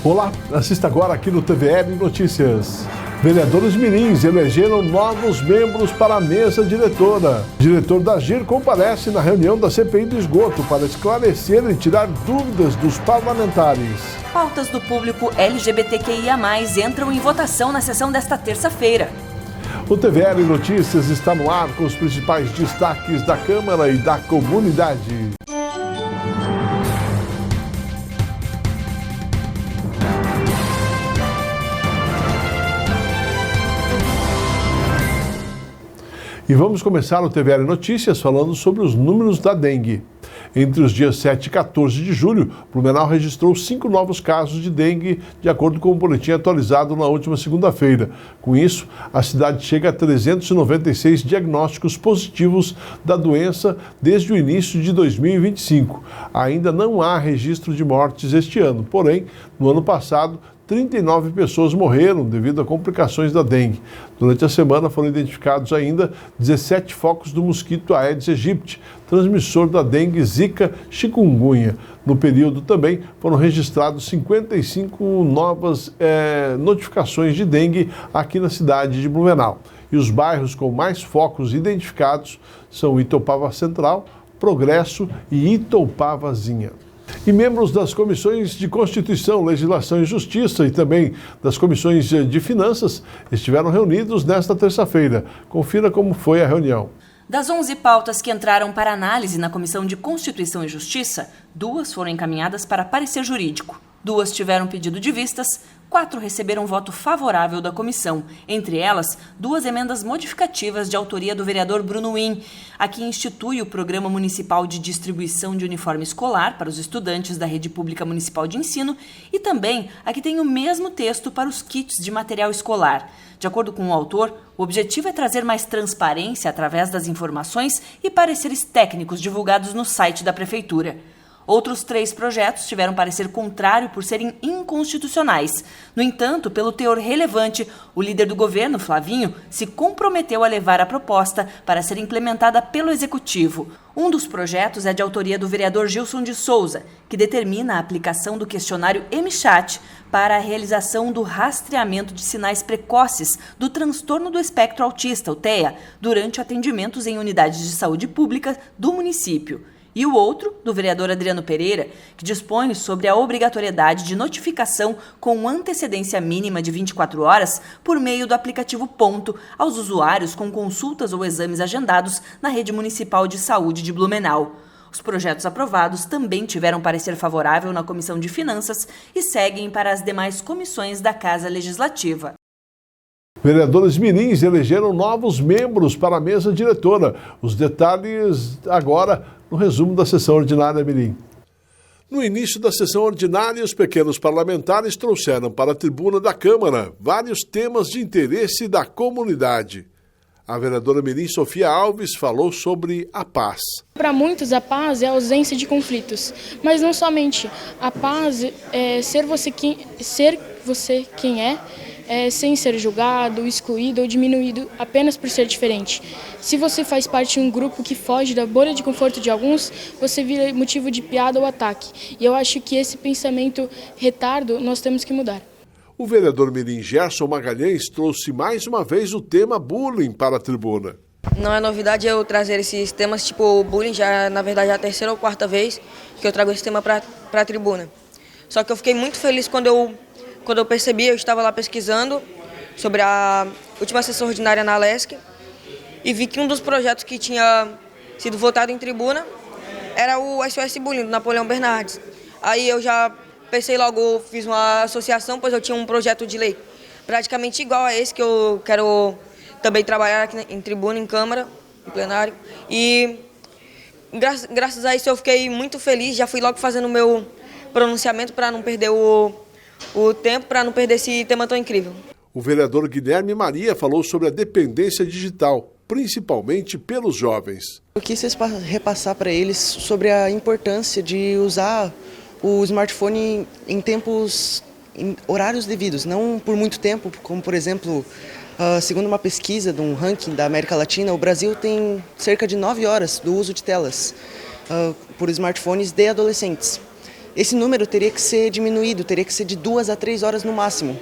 Olá, assista agora aqui no TVL Notícias. Vereadores mirins elegeram novos membros para a mesa diretora. Diretor da AGIR comparece na reunião da CPI do esgoto para esclarecer e tirar dúvidas dos parlamentares. Pautas do público LGBTQIA+, entram em votação na sessão desta terça-feira. O TVL Notícias está no ar com os principais destaques da Câmara e da comunidade. E vamos começar o TVL Notícias falando sobre os números da dengue. Entre os dias 7 e 14 de julho, Blumenau registrou 5 novos casos de dengue, de acordo com o boletim atualizado na última segunda-feira. Com isso, a cidade chega a 396 diagnósticos positivos da doença desde o início de 2025. Ainda não há registro de mortes este ano, porém, no ano passado, 39 pessoas morreram devido a complicações da dengue. Durante a semana foram identificados ainda 17 focos do mosquito Aedes aegypti, transmissor da dengue, zika, chikungunya. No período também foram registrados 55 novas notificações de dengue aqui na cidade de Blumenau. E os bairros com mais focos identificados são Itoupava Central, Progresso e Itoupavazinha. E membros das comissões de Constituição, Legislação e Justiça e também das comissões de Finanças estiveram reunidos nesta terça-feira. Confira como foi a reunião. Das 11 pautas que entraram para análise na Comissão de Constituição e Justiça, 2 foram encaminhadas para parecer jurídico, 2 tiveram pedido de vistas, 4 receberam voto favorável da comissão, entre elas 2 emendas modificativas de autoria do vereador Bruno Win, a que institui o Programa Municipal de Distribuição de Uniforme Escolar para os estudantes da Rede Pública Municipal de Ensino e também a que tem o mesmo texto para os kits de material escolar. De acordo com o autor, o objetivo é trazer mais transparência através das informações e pareceres técnicos divulgados no site da Prefeitura. Outros 3 projetos tiveram parecer contrário por serem inconstitucionais. No entanto, pelo teor relevante, o líder do governo, Flavinho, se comprometeu a levar a proposta para ser implementada pelo Executivo. Um dos projetos é de autoria do vereador Gilson de Souza, que determina a aplicação do questionário MChat para a realização do rastreamento de sinais precoces do transtorno do espectro autista, o TEA, durante atendimentos em unidades de saúde pública do município. E o outro, do vereador Adriano Pereira, que dispõe sobre a obrigatoriedade de notificação com antecedência mínima de 24 horas por meio do aplicativo Ponto aos usuários com consultas ou exames agendados na Rede Municipal de Saúde de Blumenau. Os projetos aprovados também tiveram parecer favorável na Comissão de Finanças e seguem para as demais comissões da Casa Legislativa. Vereadores mirins elegeram novos membros para a mesa diretora. Os detalhes agora no resumo da sessão ordinária mirim. No início da sessão ordinária, os pequenos parlamentares trouxeram para a tribuna da Câmara vários temas de interesse da comunidade. A vereadora mirim Sofia Alves falou sobre a paz. Para muitos, a paz é a ausência de conflitos, mas não somente. A paz é ser você quem é, sem ser julgado, excluído ou diminuído apenas por ser diferente. Se você faz parte de um grupo que foge da bolha de conforto de alguns, você vira motivo de piada ou ataque. E eu acho que esse pensamento retardo nós temos que mudar. O vereador mirim Gerson Magalhães trouxe mais uma vez o tema bullying para a tribuna. Não é novidade eu trazer esses temas, tipo bullying, já na verdade é a 3ª ou 4ª vez que eu trago esse tema para a tribuna. Só que eu fiquei muito feliz quando eu percebi, eu estava lá pesquisando sobre a última sessão ordinária na Alesc e vi que um dos projetos que tinha sido votado em tribuna era o SOS Bullying, do Napoleão Bernardes. Aí eu já pensei logo, fiz uma associação, pois eu tinha um projeto de lei praticamente igual a esse que eu quero também trabalhar aqui em tribuna, em Câmara, em plenário. E graças a isso eu fiquei muito feliz, já fui logo fazendo o meu pronunciamento para não perder o tempo, para não perder esse tema tão incrível. O vereador Guilherme Maria falou sobre a dependência digital, principalmente pelos jovens. Eu quis repassar para eles sobre a importância de usar o smartphone em horários devidos, não por muito tempo, como por exemplo, segundo uma pesquisa de um ranking da América Latina, o Brasil tem cerca de 9 horas do uso de telas por smartphones de adolescentes. esse número teria que ser diminuído, teria que ser de 2 a 3 horas no máximo.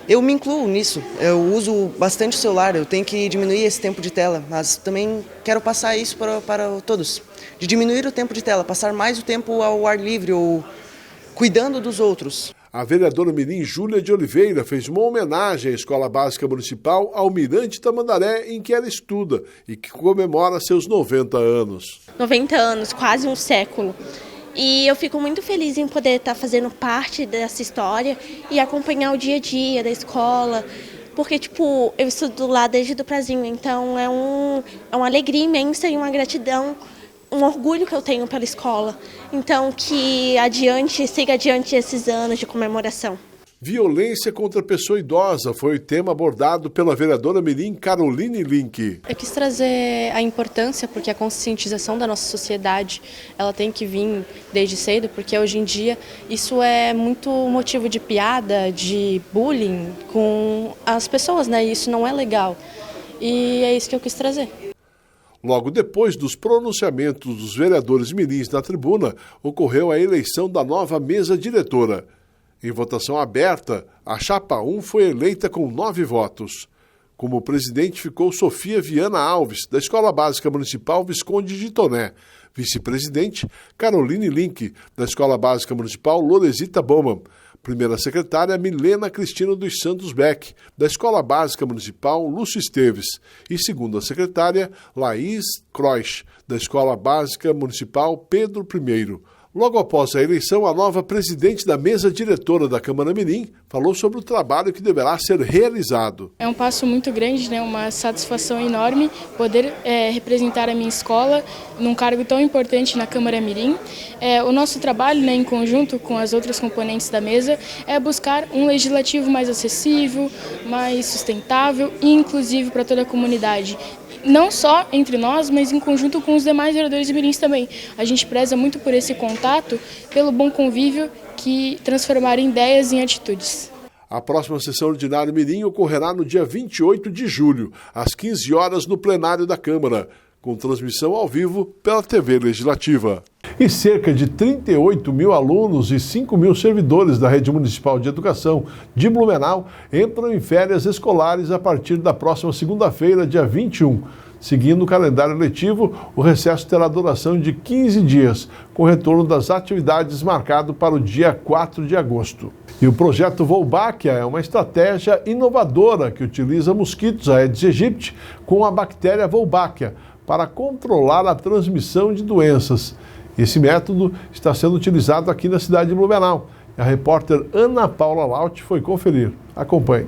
Eu me incluo nisso, eu uso bastante o celular, eu tenho que diminuir esse tempo de tela, mas também quero passar isso para todos, de diminuir o tempo de tela, passar mais o tempo ao ar livre ou cuidando dos outros. A vereadora mirim Júlia de Oliveira fez uma homenagem à Escola Básica Municipal Almirante Tamandaré, em que ela estuda e que comemora seus 90 anos. 90 anos, quase um século. E eu fico muito feliz em poder estar fazendo parte dessa história e acompanhar o dia a dia da escola, porque, eu estudo lá desde o prazinho, então é uma alegria imensa e uma gratidão, um orgulho que eu tenho pela escola. Então, que siga adiante esses anos de comemoração. Violência contra a pessoa idosa foi o tema abordado pela vereadora mirim Caroline Link. Eu quis trazer a importância, porque a conscientização da nossa sociedade ela tem que vir desde cedo, porque hoje em dia isso é muito motivo de piada, de bullying com as pessoas, né? E isso não é legal. E é isso que eu quis trazer. Logo depois dos pronunciamentos dos vereadores mirins na tribuna, ocorreu a eleição da nova mesa diretora. Em votação aberta, a chapa 1 foi eleita com 9 votos. Como presidente ficou Sofia Viana Alves, da Escola Básica Municipal Visconde de Toné. Vice-presidente, Caroline Link, da Escola Básica Municipal Loresita Bowman. Primeira secretária, Milena Cristina dos Santos Beck, da Escola Básica Municipal Lúcio Esteves. E segunda secretária, Laís Croix, da Escola Básica Municipal Pedro I. Logo após a eleição, a nova presidente da mesa diretora da Câmara Mirim falou sobre o trabalho que deverá ser realizado. É um passo muito grande, né? Uma satisfação enorme poder representar a minha escola num cargo tão importante na Câmara Mirim. O nosso trabalho, né, em conjunto com as outras componentes da mesa, é buscar um legislativo mais acessível, mais sustentável e inclusivo para toda a comunidade. Não só entre nós, mas em conjunto com os demais vereadores mirins também. A gente preza muito por esse contato, pelo bom convívio que transformar ideias em atitudes. A próxima sessão ordinária mirim ocorrerá no dia 28 de julho, às 15 horas, no plenário da Câmara, com transmissão ao vivo pela TV Legislativa. E cerca de 38 mil alunos e 5 mil servidores da Rede Municipal de Educação de Blumenau entram em férias escolares a partir da próxima segunda-feira, dia 21. Seguindo o calendário letivo, o recesso terá duração de 15 dias, com retorno das atividades marcado para o dia 4 de agosto. E o projeto Wolbachia é uma estratégia inovadora que utiliza mosquitos Aedes aegypti com a bactéria Wolbachia para controlar a transmissão de doenças. Esse método está sendo utilizado aqui na cidade de Blumenau. A repórter Ana Paula Laut foi conferir. Acompanhe.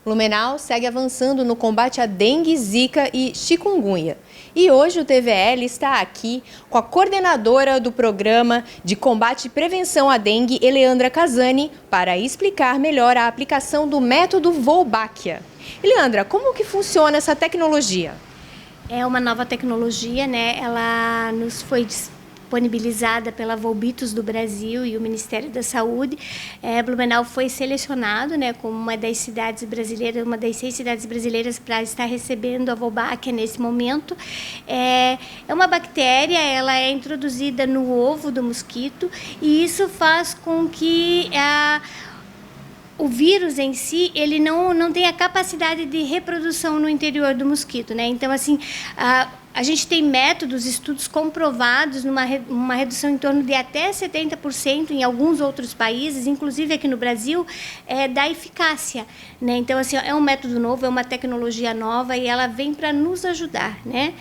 Blumenau segue avançando no combate à dengue, zika e chikungunya. E hoje o TVL está aqui com a coordenadora do programa de combate e prevenção à dengue, Eleandra Casani, para explicar melhor a aplicação do método Wolbachia. Eleandra, como que funciona essa tecnologia? É uma nova tecnologia, né? Ela nos foi disponibilizada pela Volbitos do Brasil e o Ministério da Saúde. Blumenau foi selecionado, né, como uma das cidades brasileiras, uma das 6 cidades brasileiras para estar recebendo a Wolbachia nesse momento. É uma bactéria, ela é introduzida no ovo do mosquito e isso faz com que o vírus em si, ele não tem a capacidade de reprodução no interior do mosquito, né? Então, assim, a gente tem métodos, estudos comprovados numa redução em torno de até 70% em alguns outros países, inclusive aqui no Brasil, da eficácia, né? Então, assim, é um método novo, é uma tecnologia nova e ela vem para nos ajudar, né?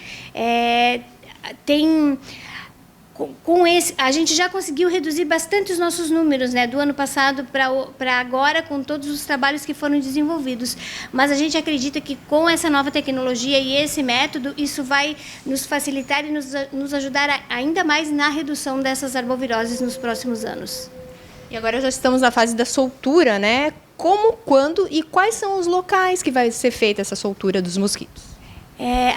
Com esse, a gente já conseguiu reduzir bastante os nossos números, né, do ano passado para agora, com todos os trabalhos que foram desenvolvidos. Mas a gente acredita que com essa nova tecnologia e esse método, isso vai nos facilitar e nos ajudar ainda mais na redução dessas arboviroses nos próximos anos. E agora já estamos na fase da soltura, né? Como, quando e quais são os locais que vai ser feita essa soltura dos mosquitos?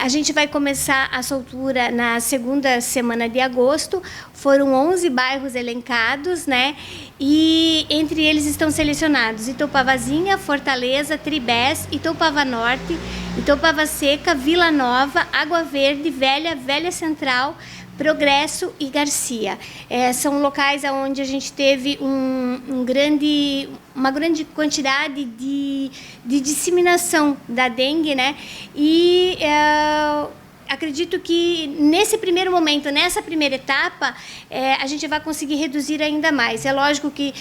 A gente vai começar a soltura na segunda semana de agosto. Foram 11 bairros elencados, né? E entre eles estão selecionados Itopavazinha, Fortaleza, Tribés, Itopava Norte, Itopava Seca, Vila Nova, Água Verde, Velha Central, Progresso e Garcia. São locais onde a gente teve uma grande quantidade de disseminação da dengue, né? E acredito que nesse primeiro momento, nessa primeira etapa, a gente vai conseguir reduzir ainda mais. É lógico que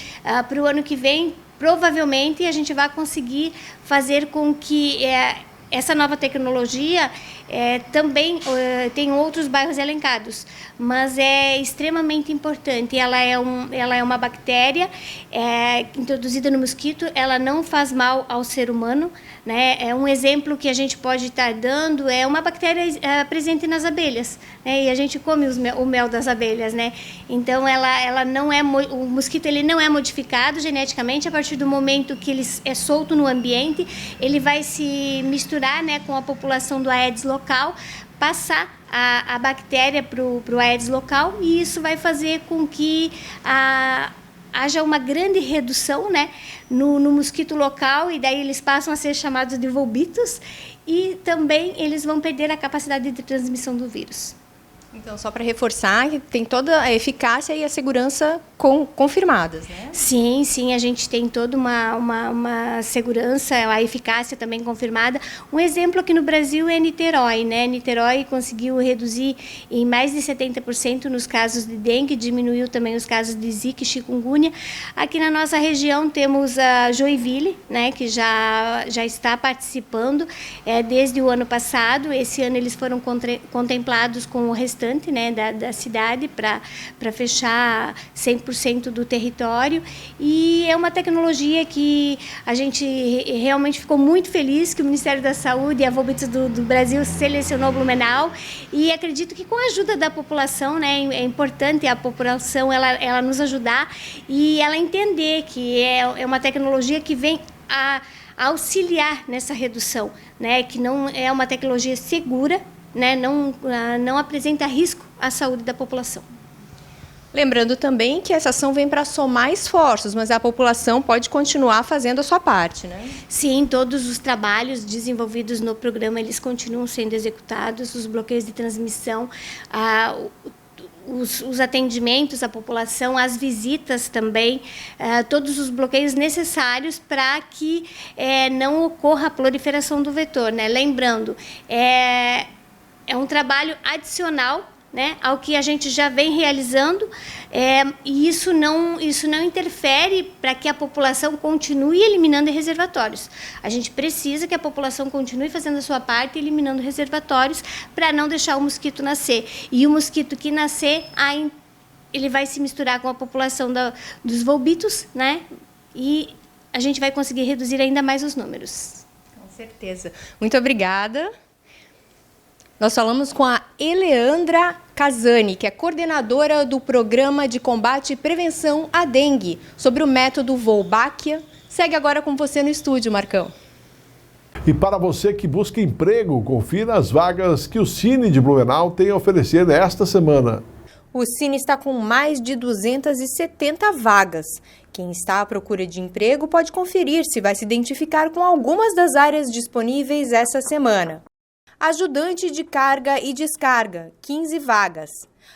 para o ano que vem, provavelmente, a gente vai conseguir fazer com que essa nova tecnologia também tem outros bairros elencados, mas é extremamente importante. Ela é uma bactéria introduzida no mosquito, ela não faz mal ao ser humano, né? Um exemplo que a gente pode estar dando é uma bactéria presente nas abelhas, né? E a gente come o mel das abelhas, né? Então ela não é o mosquito, ele não é modificado geneticamente. A partir do momento que ele é solto no ambiente, ele vai se misturar, né, com a população do Aedes local, passar a bactéria para o Aedes local, e isso vai fazer com que haja uma grande redução, né, no mosquito local, e daí eles passam a ser chamados de volbitos, e também eles vão perder a capacidade de transmissão do vírus. Então, só para reforçar, que tem toda a eficácia e a segurança confirmadas, né? Sim, a gente tem toda uma segurança, a eficácia também confirmada. Um exemplo aqui no Brasil é Niterói, né? Niterói conseguiu reduzir em mais de 70% nos casos de dengue, diminuiu também os casos de zika e chikungunya. Aqui na nossa região temos a Joinville, né, que já está participando desde o ano passado. Esse ano eles foram contemplados com o restante, né, da cidade para fechar 100% do território, e é uma tecnologia que a gente realmente ficou muito feliz que o Ministério da Saúde e a Volbitos do Brasil selecionou Blumenau, e acredito que com a ajuda da população, né, é importante a população ela nos ajudar e ela entender que é uma tecnologia que vem a auxiliar nessa redução, né, que não é uma tecnologia segura, né, não apresenta risco à saúde da população. Lembrando também que essa ação vem para somar esforços, mas a população pode continuar fazendo a sua parte, né? Sim, todos os trabalhos desenvolvidos no programa, eles continuam sendo executados, os bloqueios de transmissão, os atendimentos à população, as visitas também, todos os bloqueios necessários para que não ocorra a proliferação do vetor, né? Lembrando, é um trabalho adicional, né, ao que a gente já vem realizando, e isso não interfere para que a população continue eliminando reservatórios. A gente precisa que a população continue fazendo a sua parte, eliminando reservatórios, para não deixar o mosquito nascer. E o mosquito que nascer, ele vai se misturar com a população dos volbitos, né, e a gente vai conseguir reduzir ainda mais os números. Com certeza. Muito obrigada. Nós falamos com a Eleandra Casani, que é coordenadora do Programa de Combate e Prevenção à Dengue, sobre o método Wolbachia. Segue agora com você no estúdio, Marcão. E para você que busca emprego, confira as vagas que o Cine de Blumenau tem a oferecer nesta semana. O Cine está com mais de 270 vagas. Quem está à procura de emprego pode conferir se vai se identificar com algumas das áreas disponíveis essa semana. Ajudante de carga e descarga, 15 vagas.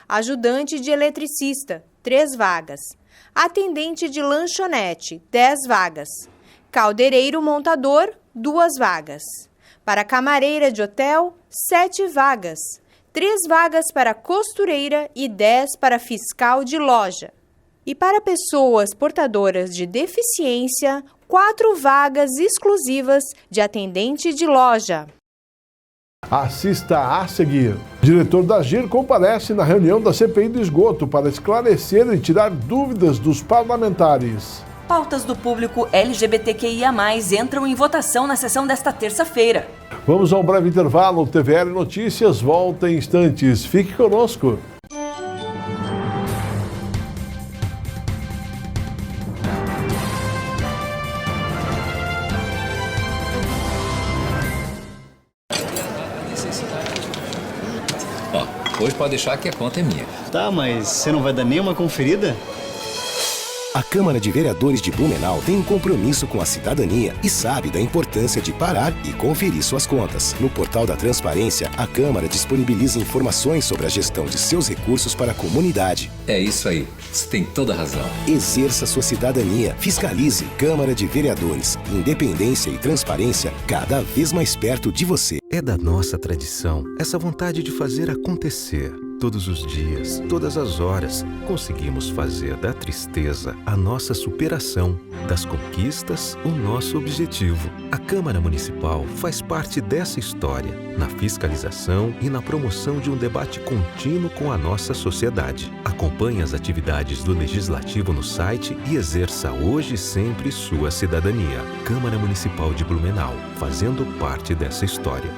Ajudante de eletricista, 3 vagas. Atendente de lanchonete, 10 vagas. Caldeireiro montador, 2 vagas. Para camareira de hotel, 7 vagas. 3 vagas para costureira e 10 para fiscal de loja. E para pessoas portadoras de deficiência, 4 vagas exclusivas de atendente de loja. Assista a seguir. Diretor da AGIR comparece na reunião da CPI do esgoto para esclarecer e tirar dúvidas dos parlamentares. Pautas do público LGBTQIA+, entram em votação na sessão desta terça-feira. Vamos a um breve intervalo. O TVL Notícias volta em instantes. Fique conosco. Hoje pode deixar que a conta é minha. Tá, mas você não vai dar nenhuma conferida? A Câmara de Vereadores de Blumenau tem um compromisso com a cidadania e sabe da importância de parar e conferir suas contas. No portal da Transparência, a Câmara disponibiliza informações sobre a gestão de seus recursos para a comunidade. É isso aí, você tem toda a razão. Exerça sua cidadania, fiscalize. Câmara de Vereadores, independência e transparência cada vez mais perto de você. É da nossa tradição essa vontade de fazer acontecer. Todos os dias, todas as horas, conseguimos fazer da tristeza a nossa superação, das conquistas o nosso objetivo. A Câmara Municipal faz parte dessa história, na fiscalização e na promoção de um debate contínuo com a nossa sociedade. Acompanhe as atividades do Legislativo no site e exerça hoje e sempre sua cidadania. Câmara Municipal de Blumenau, fazendo parte dessa história.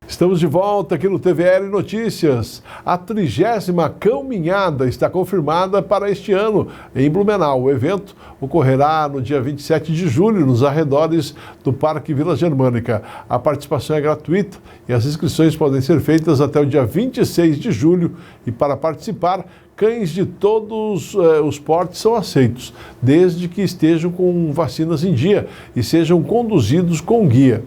Estamos de volta aqui no TVL Notícias. A 30ª Caminhada está confirmada para este ano em Blumenau. O evento ocorrerá no dia 27 de julho, nos arredores do Parque Vila Germânica. A participação é gratuita e as inscrições podem ser feitas até o dia 26 de julho. E para participar, cães de todos os portes são aceitos, desde que estejam com vacinas em dia e sejam conduzidos com guia.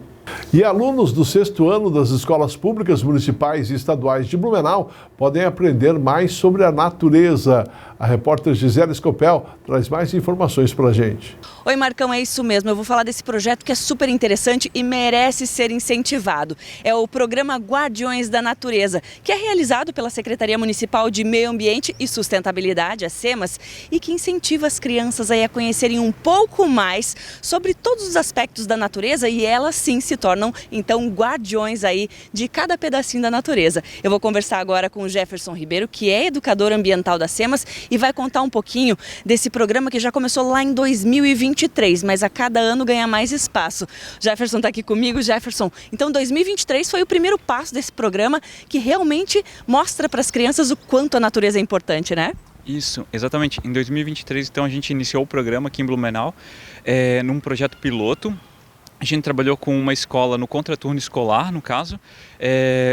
E alunos do 6º ano das escolas públicas municipais e estaduais de Blumenau podem aprender mais sobre a natureza. A repórter Gisele Scopel traz mais informações para a gente. Oi, Marcão, é isso mesmo. Eu vou falar desse projeto que é super interessante e merece ser incentivado. É o programa Guardiões da Natureza, que é realizado pela Secretaria Municipal de Meio Ambiente e Sustentabilidade, a SEMAS, e que incentiva as crianças a conhecerem um pouco mais sobre todos os aspectos da natureza e elas sim se tornam, então, guardiões aí de cada pedacinho da natureza. Eu vou conversar agora com o Jefferson Ribeiro, que é educador ambiental da SEMAS e vai contar um pouquinho desse programa que já começou lá em 2023, mas a cada ano ganha mais espaço. Jefferson está aqui comigo. Jefferson, então 2023 foi o primeiro passo desse programa que realmente mostra para as crianças o quanto a natureza é importante, né? Isso, exatamente. Em 2023, então, a gente iniciou o programa aqui em Blumenau, num projeto piloto. A gente trabalhou com uma escola no contraturno escolar, no caso.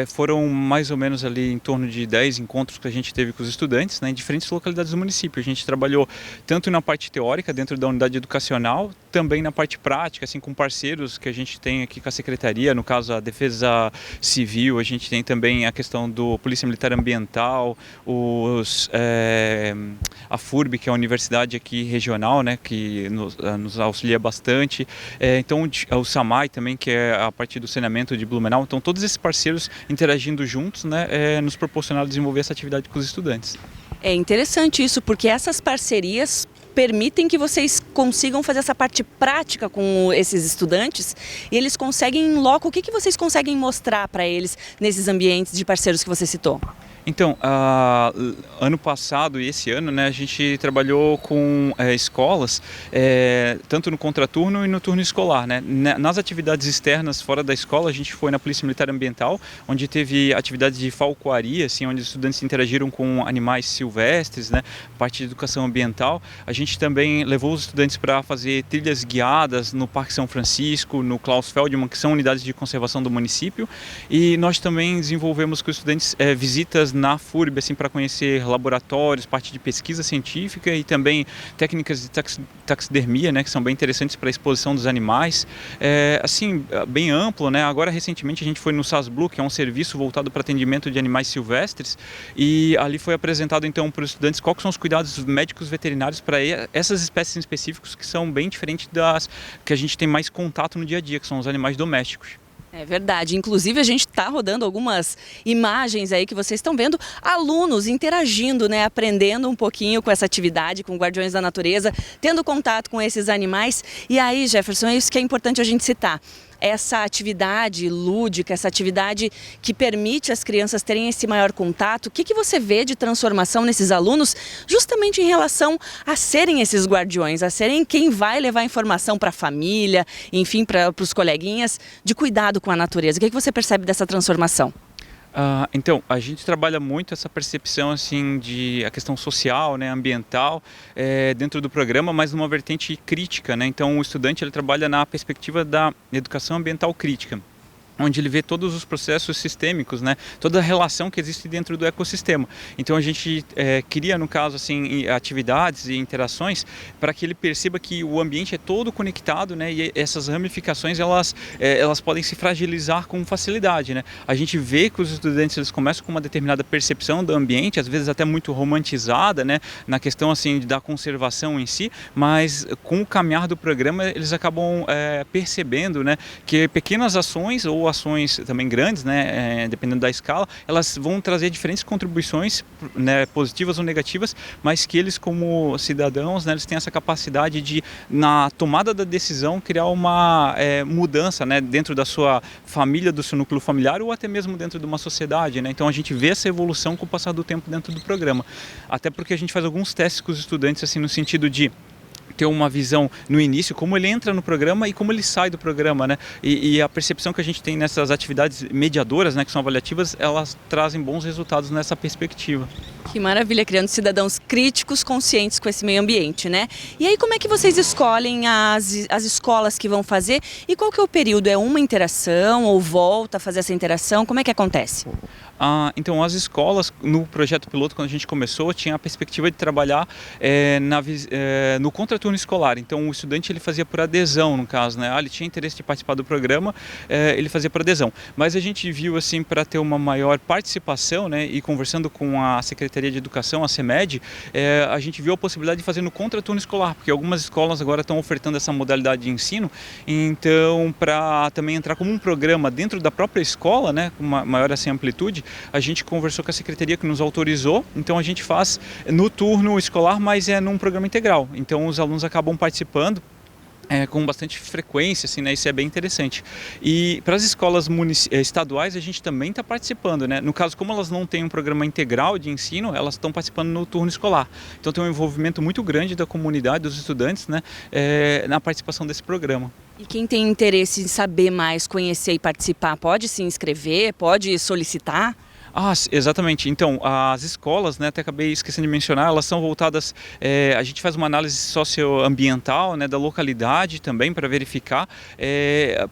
Foram mais ou menos ali em torno de 10 encontros que a gente teve com os estudantes, né, em diferentes localidades do município. A gente trabalhou tanto na parte teórica, dentro da unidade educacional, também na parte prática, assim, com parceiros que a gente tem aqui com a Secretaria, no caso a Defesa Civil, a gente tem também a questão do Polícia Militar Ambiental, a FURB, que é a universidade aqui regional, né, que nos auxilia bastante. Então, o SAMAI também, que é a parte do saneamento de Blumenau. Então, todos esses parceiros interagindo juntos, né, nos proporcionaram desenvolver essa atividade com os estudantes. É interessante isso, porque essas parcerias permitem que vocês consigam fazer essa parte prática com esses estudantes e eles conseguem em loco. O que vocês conseguem mostrar para eles nesses ambientes de parceiros que você citou? Então, ano passado e esse ano, né, a gente trabalhou com escolas, tanto no contraturno e no turno escolar, né? Nas atividades externas fora da escola, a gente foi na Polícia Militar Ambiental, onde teve atividades de falcoaria, assim, onde os estudantes interagiram com animais silvestres, né, parte de educação ambiental. A gente também levou os estudantes para fazer trilhas guiadas no Parque São Francisco, no Klaus Feldman, que são unidades de conservação do município, e nós também desenvolvemos com os estudantes visitas na FURB, assim, para conhecer laboratórios, parte de pesquisa científica e também técnicas de taxidermia, né, que são bem interessantes para a exposição dos animais, assim, bem amplo, né? Agora, recentemente, a gente foi no SASBLU, que é um serviço voltado para atendimento de animais silvestres, e ali foi apresentado, então, para os estudantes quais são os cuidados médicos veterinários para essas espécies específicas que são bem diferentes das que a gente tem mais contato no dia a dia, que são os animais domésticos. É verdade. Inclusive, a gente está rodando algumas imagens aí que vocês estão vendo, alunos interagindo, né, aprendendo um pouquinho com essa atividade, com Guardiões da Natureza, tendo contato com esses animais. E aí, Jefferson, é isso que é importante a gente citar. Essa atividade lúdica, essa atividade que permite as crianças terem esse maior contato, o que você vê de transformação nesses alunos justamente em relação a serem esses guardiões, a serem quem vai levar informação para a família, enfim, para os coleguinhas, de cuidado com a natureza? O que você percebe dessa transformação? Então, a gente trabalha muito essa percepção assim de a questão social, né, ambiental, dentro do programa, mas numa vertente crítica, né? Então, o estudante ele trabalha na perspectiva da educação ambiental crítica, onde ele vê todos os processos sistêmicos, né? Toda a relação que existe dentro do ecossistema. Então a gente cria, no caso, assim, atividades e interações para que ele perceba que o ambiente é todo conectado, né? E essas ramificações elas podem se fragilizar com facilidade, né? A gente vê que os estudantes eles começam com uma determinada percepção do ambiente, às vezes até muito romantizada, né? Na questão assim da conservação em si, mas com o caminhar do programa eles acabam percebendo, né? Que pequenas ações ou ações também grandes, né, dependendo da escala, elas vão trazer diferentes contribuições, né, positivas ou negativas, mas que eles como cidadãos, né, eles têm essa capacidade de, na tomada da decisão, criar uma mudança, né, dentro da sua família, do seu núcleo familiar ou até mesmo dentro de uma sociedade, né? Então a gente vê essa evolução com o passar do tempo dentro do programa, até porque a gente faz alguns testes com os estudantes assim no sentido de ter uma visão no início, como ele entra no programa e como ele sai do programa, né? E a percepção que a gente tem nessas atividades mediadoras, né, que são avaliativas, elas trazem bons resultados nessa perspectiva. Que maravilha, criando cidadãos críticos, conscientes com esse meio ambiente, né? E aí como é que vocês escolhem as escolas que vão fazer e qual que é o período? É uma interação ou volta a fazer essa interação? Como é que acontece? Então, as escolas, no projeto piloto, quando a gente começou, tinha a perspectiva de trabalhar no contraturno escolar. Então, o estudante ele fazia por adesão, no caso, né? Ele tinha interesse de participar do programa, ele fazia por adesão. Mas a gente viu, assim, para ter uma maior participação, né? E conversando com a Secretaria de Educação, a CEMED, a gente viu a possibilidade de fazer no contraturno escolar, porque algumas escolas agora estão ofertando essa modalidade de ensino. Então, para também entrar como um programa dentro da própria escola, né? Com uma maior assim, amplitude, a gente conversou com a secretaria que nos autorizou, então a gente faz no turno escolar, mas é num programa integral. Então os alunos acabam participando com bastante frequência, assim, né? Isso é bem interessante. E para as escolas estaduais a gente também está participando, né? No caso, como elas não têm um programa integral de ensino, elas estão participando no turno escolar. Então tem um envolvimento muito grande da comunidade, dos estudantes, né? Na participação desse programa. E quem tem interesse em saber mais, conhecer e participar, pode se inscrever, pode solicitar? Exatamente. Então, as escolas, né, até acabei esquecendo de mencionar, elas são voltadas, a gente faz uma análise socioambiental, né, da localidade também para verificar,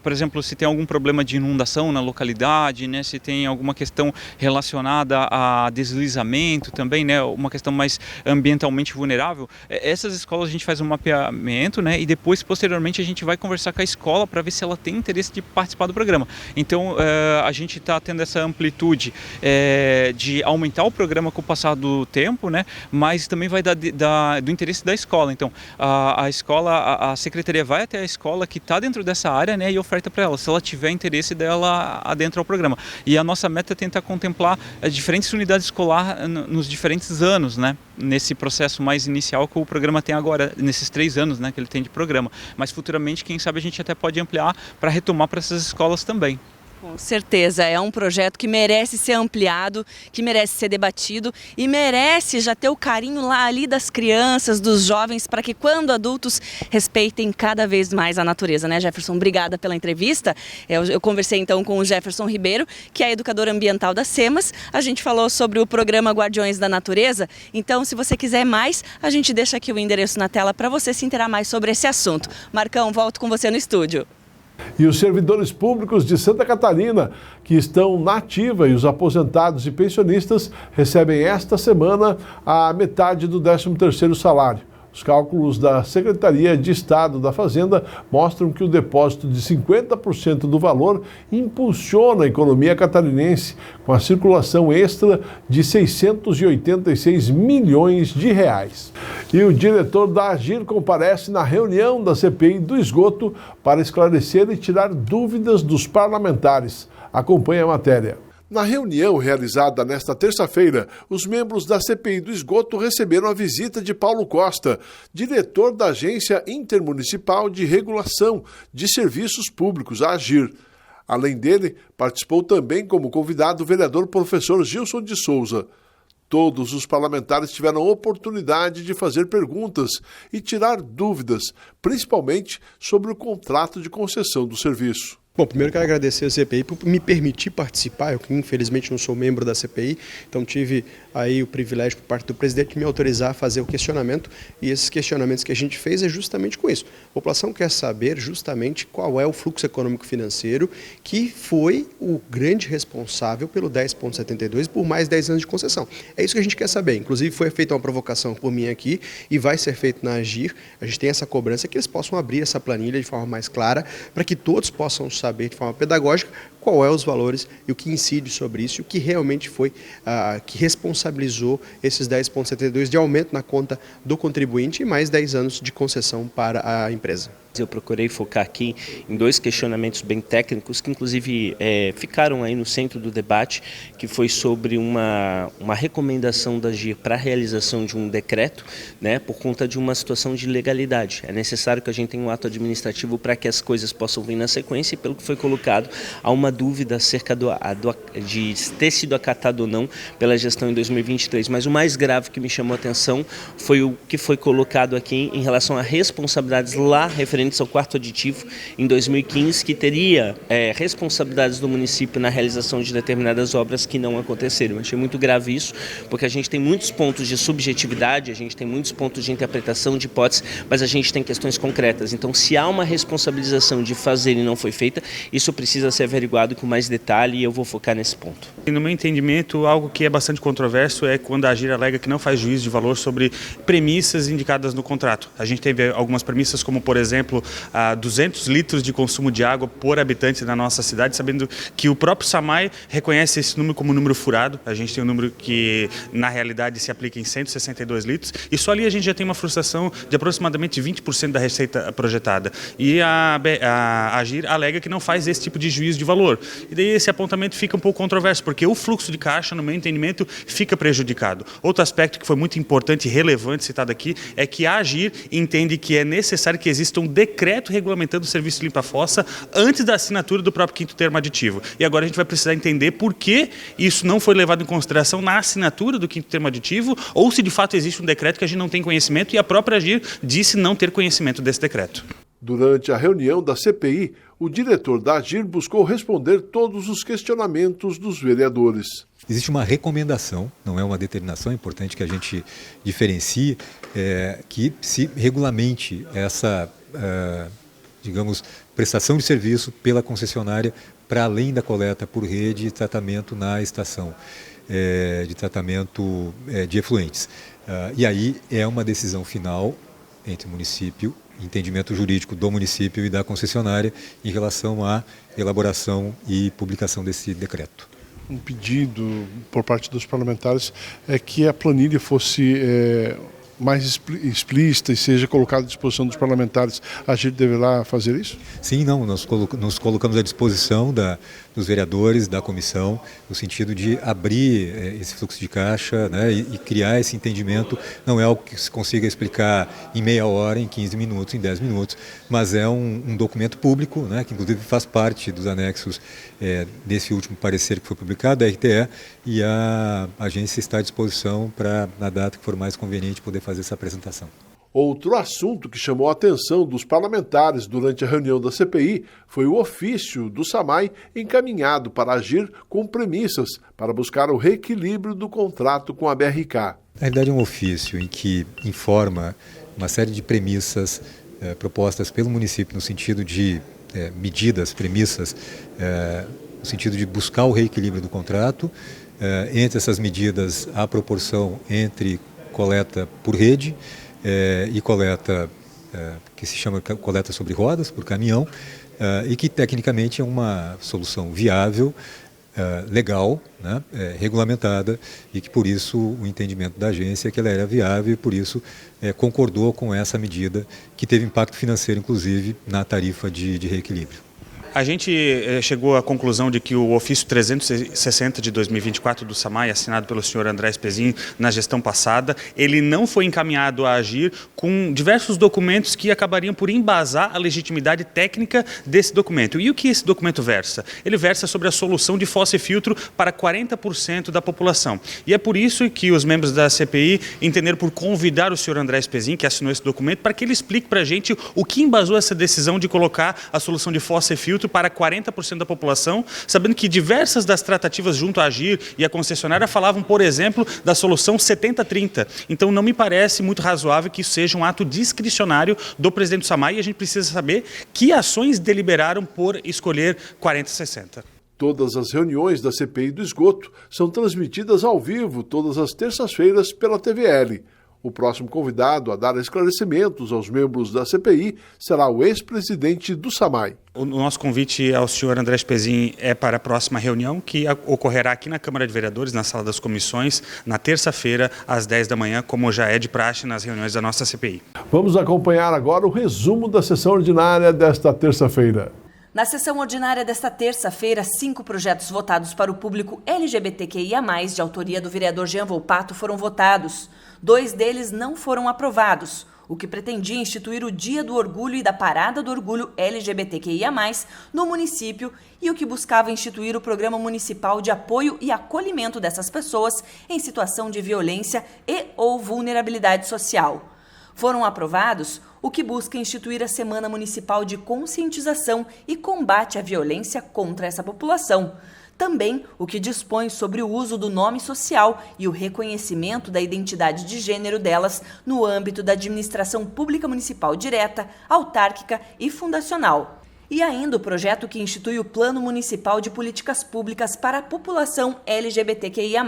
por exemplo, se tem algum problema de inundação na localidade, né, se tem alguma questão relacionada a deslizamento também, né, uma questão mais ambientalmente vulnerável. Essas escolas a gente faz um mapeamento, né, e depois, posteriormente, a gente vai conversar com a escola para ver se ela tem interesse de participar do programa. Então, a gente está tendo essa amplitude de aumentar o programa com o passar do tempo, né? Mas também vai do interesse da escola. Então, a secretaria vai até a escola que está dentro dessa área, né? E oferta para ela, se ela tiver interesse dela adentrar o programa. E a nossa meta é tentar contemplar diferentes unidades escolares nos diferentes anos, né? Nesse processo mais inicial que o programa tem agora, nesses 3 anos, né? Que ele tem de programa. Mas futuramente, quem sabe a gente até pode ampliar para retomar para essas escolas também. Com certeza, é um projeto que merece ser ampliado, que merece ser debatido e merece já ter o carinho lá ali das crianças, dos jovens, para que quando adultos respeitem cada vez mais a natureza, né, Jefferson? Obrigada pela entrevista. Eu conversei então com o Jefferson Ribeiro, que é educador ambiental da SEMAS. A gente falou sobre o programa Guardiões da Natureza. Então, se você quiser mais, a gente deixa aqui o endereço na tela para você se inteirar mais sobre esse assunto. Marcão, volto com você no estúdio. E os servidores públicos de Santa Catarina, que estão na ativa, e os aposentados e pensionistas recebem esta semana a metade do 13º salário. Os cálculos da Secretaria de Estado da Fazenda mostram que o depósito de 50% do valor impulsiona a economia catarinense, com a circulação extra de 686 milhões de reais. E o diretor da Agir comparece na reunião da CPI do esgoto para esclarecer e tirar dúvidas dos parlamentares. Acompanhe a matéria. Na reunião realizada nesta terça-feira, os membros da CPI do esgoto receberam a visita de Paulo Costa, diretor da Agência Intermunicipal de Regulação de Serviços Públicos, a Agir. Além dele, participou também como convidado o vereador professor Gilson de Souza. Todos os parlamentares tiveram oportunidade de fazer perguntas e tirar dúvidas, principalmente sobre o contrato de concessão do serviço. Bom, primeiro quero agradecer a CPI por me permitir participar, eu que infelizmente não sou membro da CPI, então tive aí o privilégio por parte do presidente de me autorizar a fazer o questionamento, e esses questionamentos que a gente fez é justamente com isso. A população quer saber justamente qual é o fluxo econômico financeiro que foi o grande responsável pelo 10,72 por mais 10 anos de concessão. É isso que a gente quer saber. Inclusive foi feita uma provocação por mim aqui e vai ser feito na Agir. A gente tem essa cobrança que eles possam abrir essa planilha de forma mais clara para que todos possam saber de forma pedagógica qual é os valores e o que incide sobre isso e o que realmente foi que responsabilizou esses 10,72 de aumento na conta do contribuinte e mais 10 anos de concessão para a empresa. Eu procurei focar aqui em 2 questionamentos bem técnicos que inclusive ficaram aí no centro do debate, que foi sobre uma recomendação da Agir para a realização de um decreto, né, por conta de uma situação de legalidade. É necessário que a gente tenha um ato administrativo para que as coisas possam vir na sequência, e pelo que foi colocado, há uma dúvida acerca de ter sido acatado ou não pela gestão em 2023. Mas o mais grave que me chamou a atenção foi o que foi colocado aqui em relação a responsabilidades lá referentes ao quarto aditivo em 2015, que teria responsabilidades do município na realização de determinadas obras que não aconteceram. Eu achei muito grave isso, porque a gente tem muitos pontos de subjetividade, a gente tem muitos pontos de interpretação de hipóteses, mas a gente tem questões concretas. Então, se há uma responsabilização de fazer e não foi feita, isso precisa ser averiguado com mais detalhe, e eu vou focar nesse ponto. No meu entendimento, algo que é bastante controverso é quando a Agir alega que não faz juízo de valor sobre premissas indicadas no contrato. A gente teve algumas premissas como, por exemplo, 200 litros de consumo de água por habitante na nossa cidade, sabendo que o próprio SAMAI reconhece esse número como número furado. A gente tem um número que, na realidade, se aplica em 162 litros, e só ali a gente já tem uma frustração de aproximadamente 20% da receita projetada. E a Agir alega que não faz esse tipo de juízo de valor. E daí esse apontamento fica um pouco controverso, porque o fluxo de caixa, no meu entendimento, fica prejudicado. Outro aspecto que foi muito importante e relevante citado aqui é que a Agir entende que é necessário que exista um decreto regulamentando o serviço de limpa-fossa antes da assinatura do próprio quinto termo aditivo. E agora a gente vai precisar entender por que isso não foi levado em consideração na assinatura do quinto termo aditivo, ou se de fato existe um decreto que a gente não tem conhecimento, e a própria Agir disse não ter conhecimento desse decreto. Durante a reunião da CPI, o diretor da Agir buscou responder todos os questionamentos dos vereadores. Existe uma recomendação, não é uma determinação, é importante que a gente diferencie, que se regulamente essa, digamos, prestação de serviço pela concessionária para além da coleta por rede e tratamento na estação de tratamento de efluentes. E aí é uma decisão final entre o município, entendimento jurídico do município e da concessionária em relação à elaboração e publicação desse decreto. Um pedido por parte dos parlamentares é que a planilha fosse mais explícita e seja colocada à disposição dos parlamentares. A Agir deverá fazer isso? Sim, não, nós nos colocamos à disposição dos vereadores, da comissão, no sentido de abrir esse fluxo de caixa, né, e criar esse entendimento. Não é algo que se consiga explicar em meia hora, em 15 minutos, em 10 minutos, mas é um documento público, né, que inclusive faz parte dos anexos desse último parecer que foi publicado, da RTE, e a agência está à disposição para, na data que for mais conveniente, poder fazer essa apresentação. Outro assunto que chamou a atenção dos parlamentares durante a reunião da CPI foi o ofício do SAMAI encaminhado para Agir com premissas para buscar o reequilíbrio do contrato com a BRK. Na realidade é um ofício em que informa uma série de premissas propostas pelo município no sentido de medidas, premissas, no sentido de buscar o reequilíbrio do contrato. Entre essas medidas, a proporção entre coleta por rede e coleta que se chama coleta sobre rodas, por caminhão, e que tecnicamente é uma solução viável, legal, né, regulamentada, e que por isso o entendimento da agência é que ela era viável e por isso concordou com essa medida que teve impacto financeiro, inclusive, na tarifa de reequilíbrio. A gente chegou à conclusão de que o ofício 360 de 2024 do SAMAI, assinado pelo senhor André Spezin na gestão passada, ele não foi encaminhado a Agir com diversos documentos que acabariam por embasar a legitimidade técnica desse documento. E o que esse documento versa? Ele versa sobre a solução de fossa e filtro para 40% da população. E é por isso que os membros da CPI entenderam por convidar o senhor André Spezin, que assinou esse documento, para que ele explique para a gente o que embasou essa decisão de colocar a solução de fossa e filtro litro para 40% da população, sabendo que diversas das tratativas junto à AGIR e à concessionária falavam, por exemplo, da solução 70-30. Então não me parece muito razoável que isso seja um ato discricionário do presidente do SAMAI, e a gente precisa saber que ações deliberaram por escolher 40-60. Todas as reuniões da CPI do esgoto são transmitidas ao vivo todas as terças-feiras pela TVL. O próximo convidado a dar esclarecimentos aos membros da CPI será o ex-presidente do SAMAI. O nosso convite ao senhor André Spezin é para a próxima reunião, que ocorrerá aqui na Câmara de Vereadores, na Sala das Comissões, na terça-feira, às 10 da manhã, como já é de praxe nas reuniões da nossa CPI. Vamos acompanhar agora o resumo da sessão ordinária desta terça-feira. Na sessão ordinária desta terça-feira, 5 projetos votados para o público LGBTQIA+, de autoria do vereador Jean Volpato, foram votados. 2 deles não foram aprovados, o que pretendia instituir o Dia do Orgulho e da Parada do Orgulho LGBTQIA+, no município, e o que buscava instituir o Programa Municipal de Apoio e Acolhimento dessas pessoas em situação de violência e ou vulnerabilidade social. Foram aprovados o que busca instituir a Semana Municipal de Conscientização e Combate à Violência contra essa população. Também o que dispõe sobre o uso do nome social e o reconhecimento da identidade de gênero delas no âmbito da administração pública municipal direta, autárquica e fundacional. E ainda o projeto que institui o Plano Municipal de Políticas Públicas para a População LGBTQIA+.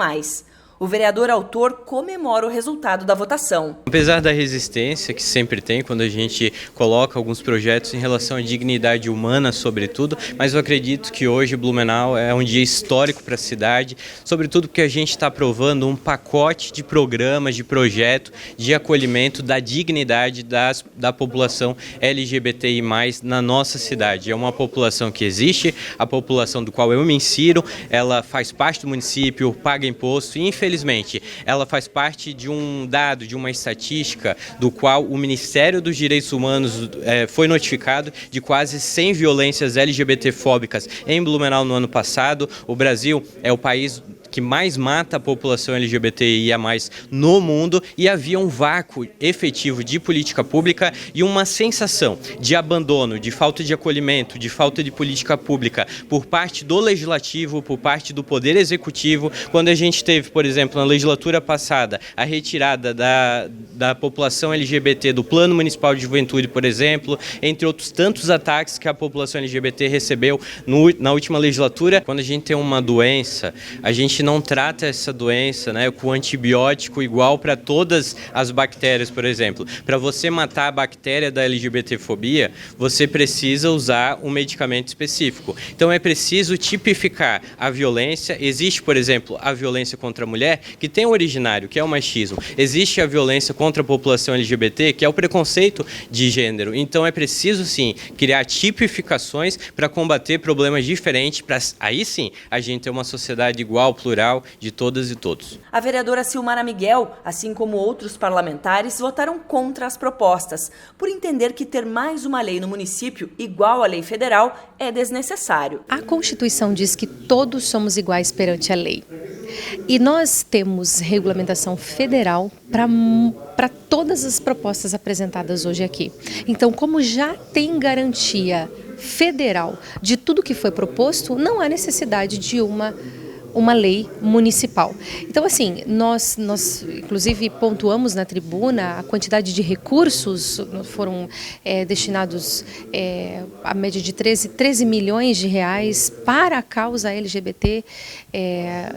O vereador autor comemora o resultado da votação. Apesar da resistência que sempre tem quando a gente coloca alguns projetos em relação à dignidade humana, sobretudo, mas eu acredito que hoje Blumenau é um dia histórico para a cidade, sobretudo porque a gente está aprovando um pacote de programas, de projeto, de acolhimento da dignidade da população LGBTI+, na nossa cidade. É uma população que existe, a população do qual eu me insiro, ela faz parte do município, paga imposto e, infelizmente, ela faz parte de um dado, de uma estatística, do qual o Ministério dos Direitos Humanos foi notificado de quase 100 violências LGBT-fóbicas em Blumenau no ano passado. O Brasil é o país que mais mata a população LGBTIA+ no mundo, e havia um vácuo efetivo de política pública e uma sensação de abandono, de falta de acolhimento, de falta de política pública por parte do Legislativo, por parte do Poder Executivo, quando a gente teve, por exemplo, na legislatura passada, a retirada da população LGBT do Plano Municipal de Juventude, por exemplo, entre outros tantos ataques que a população LGBT recebeu na última legislatura. Quando a gente tem uma doença, a gente não trata essa doença, né, com antibiótico igual para todas as bactérias, por exemplo. Para você matar a bactéria da LGBTfobia, você precisa usar um medicamento específico. Então é preciso tipificar a violência. Existe, por exemplo, a violência contra a mulher, que tem o originário, que é o machismo. Existe a violência contra a população LGBT, que é o preconceito de gênero. Então é preciso, sim, criar tipificações para combater problemas diferentes, para aí sim a gente ter uma sociedade igual, plural, de todas e todos. A vereadora Silmara Miguel, assim como outros parlamentares, votaram contra as propostas, por entender que ter mais uma lei no município, igual à lei federal, é desnecessário. A Constituição diz que todos somos iguais perante a lei. E nós temos regulamentação federal para todas as propostas apresentadas hoje aqui. Então, como já tem garantia federal de tudo que foi proposto, não há necessidade de uma lei municipal. Então, assim, nós inclusive pontuamos na tribuna a quantidade de recursos foram destinados a média de 13 milhões de reais para a causa LGBT.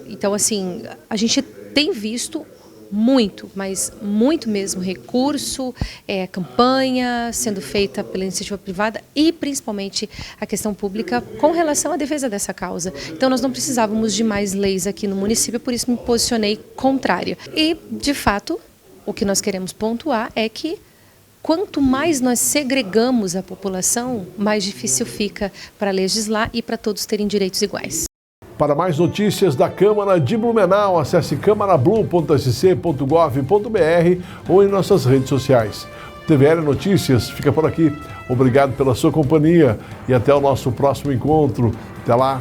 Então, assim, a gente tem visto muito, mas muito mesmo recurso, campanha sendo feita pela iniciativa privada e principalmente a questão pública com relação à defesa dessa causa. Então nós não precisávamos de mais leis aqui no município, por isso me posicionei contrária. E, de fato, o que nós queremos pontuar é que quanto mais nós segregamos a população, mais difícil fica para legislar e para todos terem direitos iguais. Para mais notícias da Câmara de Blumenau, acesse câmarablu.sc.gov.br ou em nossas redes sociais. O TVL Notícias fica por aqui. Obrigado pela sua companhia e até o nosso próximo encontro. Até lá!